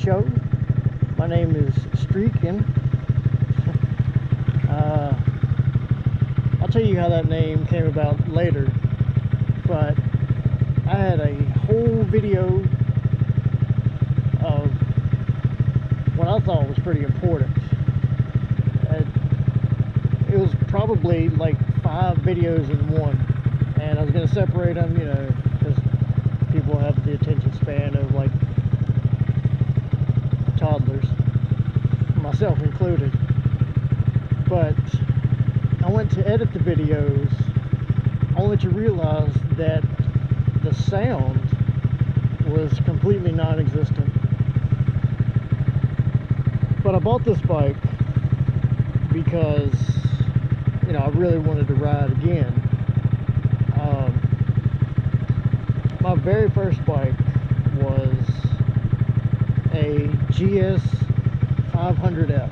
show. My name is Streekn. I'll tell you how that name came about later, but I had a whole video of what I thought was pretty important. It was probably like 5 videos in one, and I was going to separate them, you know, because people have the attention span of like toddlers, myself included. But I went to edit the videos only to realize that the sound was completely non-existent. But I bought this bike because, you know, I really wanted to ride again. My very first bike was a GS 500F.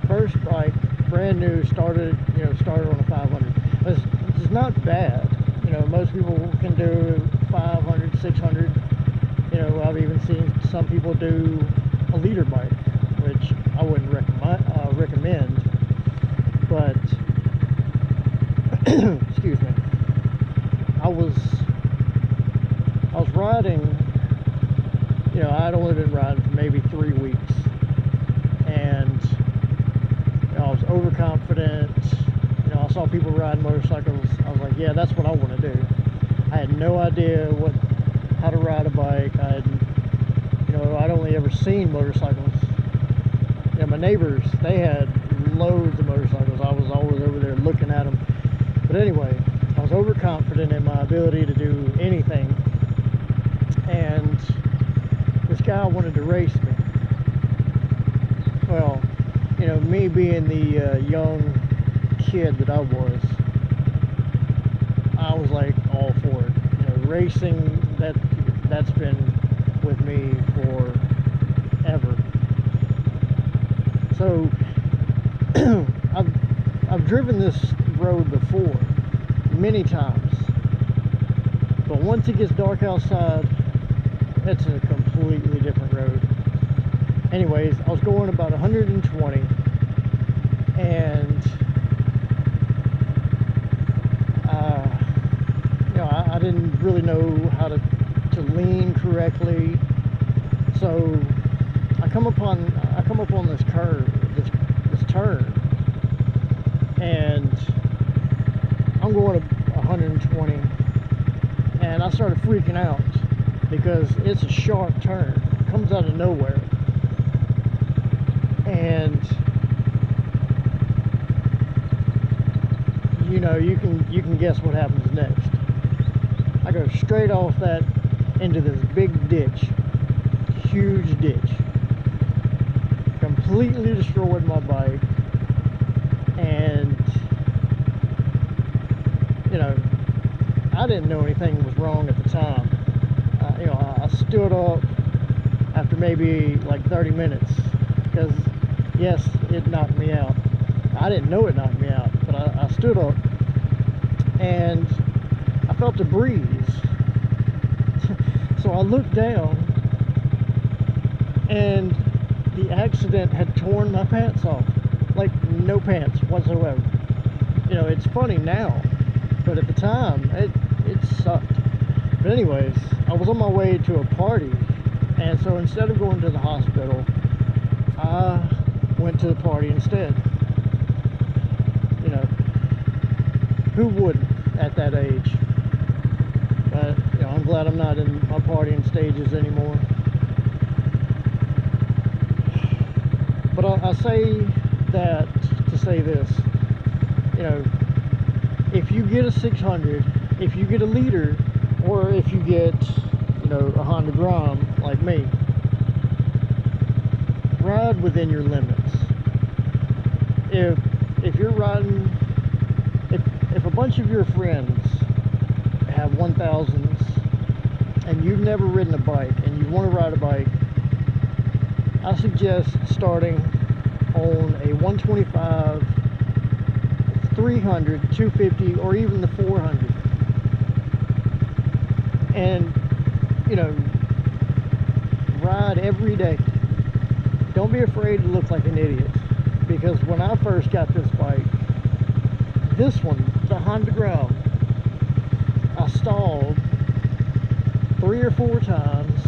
First bike, brand new, started on a 500. It's not bad. You know, most people can do 500, 600. You know, I've even seen some people do a liter bike, which I wouldn't recommend. But excuse me, I was riding. You know, I'd only been riding for maybe 3 weeks, and you know, I was overconfident. You know, I saw people riding motorcycles. I was like, yeah, that's what I want to do. I had no idea how to ride a bike. I'd only ever seen motorcycles. You know, my neighbors, they had loads of motorcycles. I was always over there looking at them. But anyway, I was overconfident in my ability to do anything. And this guy wanted to race me. Well, you know, me being the young kid that I was like all for it. You know, racing, that's been with me forever. So I've driven this road before many times, but once it gets dark outside, it's a completely different road. Anyways, I was going about 120, and you know, I didn't really know how to lean correctly, so I come up on this curve, this turn, and I'm going to 120, and I started freaking out because it's a sharp turn. It comes out of nowhere, and you know, you can guess what happens next. I go straight off that into this big ditch, huge ditch. Completely destroyed my bike, and you know, I didn't know anything was wrong at the time. You know, I stood up after maybe like 30 minutes because yes, it knocked me out. I didn't know it knocked me out, but I stood up and I felt a breeze. So I looked down, and the accident had torn my pants off. Like, no pants whatsoever. You know, it's funny now, but at the time, it sucked. But anyways, I was on my way to a party, and so instead of going to the hospital, I went to the party instead. You know, who wouldn't at that age? But you know, I'm glad I'm not in my partying stages anymore. But I say that to say this, you know, if you get a 600, if you get a liter, or if you get, you know, a Honda Grom like me, ride within your limits. If you're riding, if a bunch of your friends have 1000s and you've never ridden a bike and you want to ride a bike, I suggest starting on a 125, 300, 250, or even the 400. And, you know, ride every day. Don't be afraid to look like an idiot, because when I first got this bike, this one, the Honda Ground, I stalled 3 or 4 times,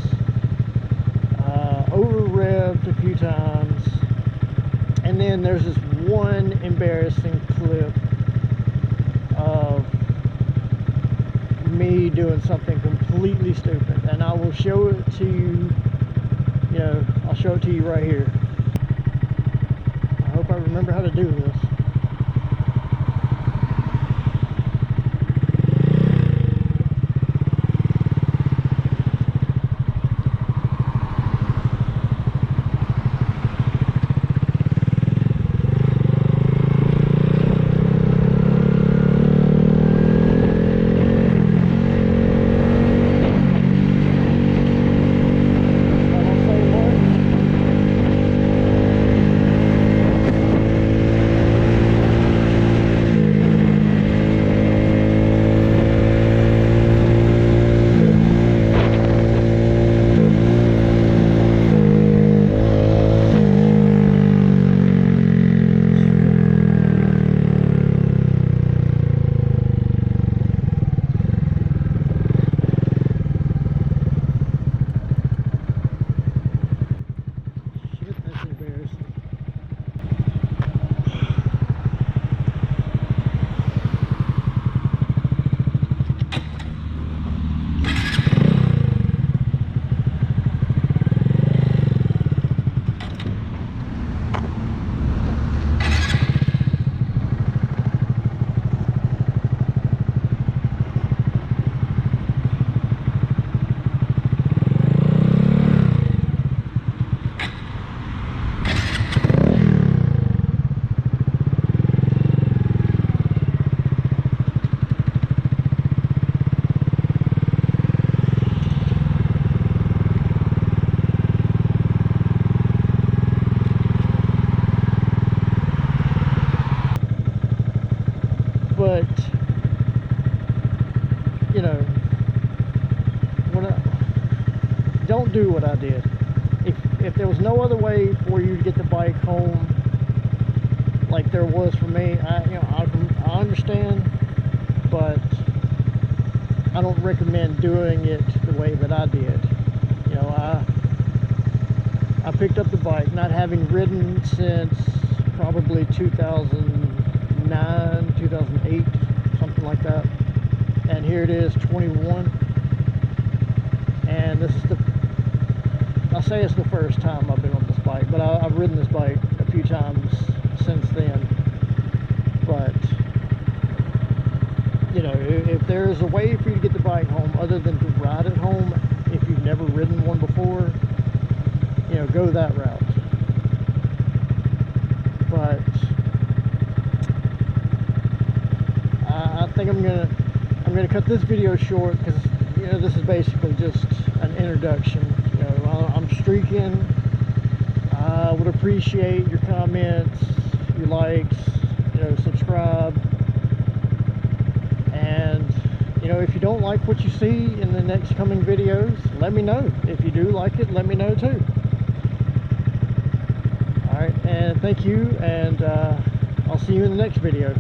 over revved a few times, and then there's this one embarrassing clip of me doing something completely stupid, and I will show it to you. You know, I'll show it to you right here. I hope I remember how to do this. But, you know, don't do what I did. If there was no other way for you to get the bike home like there was for me, I understand, but I don't recommend doing it the way that I did. You know, I picked up the bike not having ridden since probably 2009, 2008, something like that, and here it is, 21, and this is I'll say it's the first time I've been on this bike, but I've ridden this bike a few times since then. But, you know, if there's a way for you to get the bike home other than to ride it home, if you've never ridden one before, you know, go that route. But I think I'm gonna cut this video short, because, you know, this is basically just an introduction. You know, I'm streaking. I would appreciate your comments, your likes, you know, subscribe, and, you know, if you don't like what you see in the next coming videos, let me know. If you do like it, let me know too. Alright, and thank you, and I'll see you in the next video.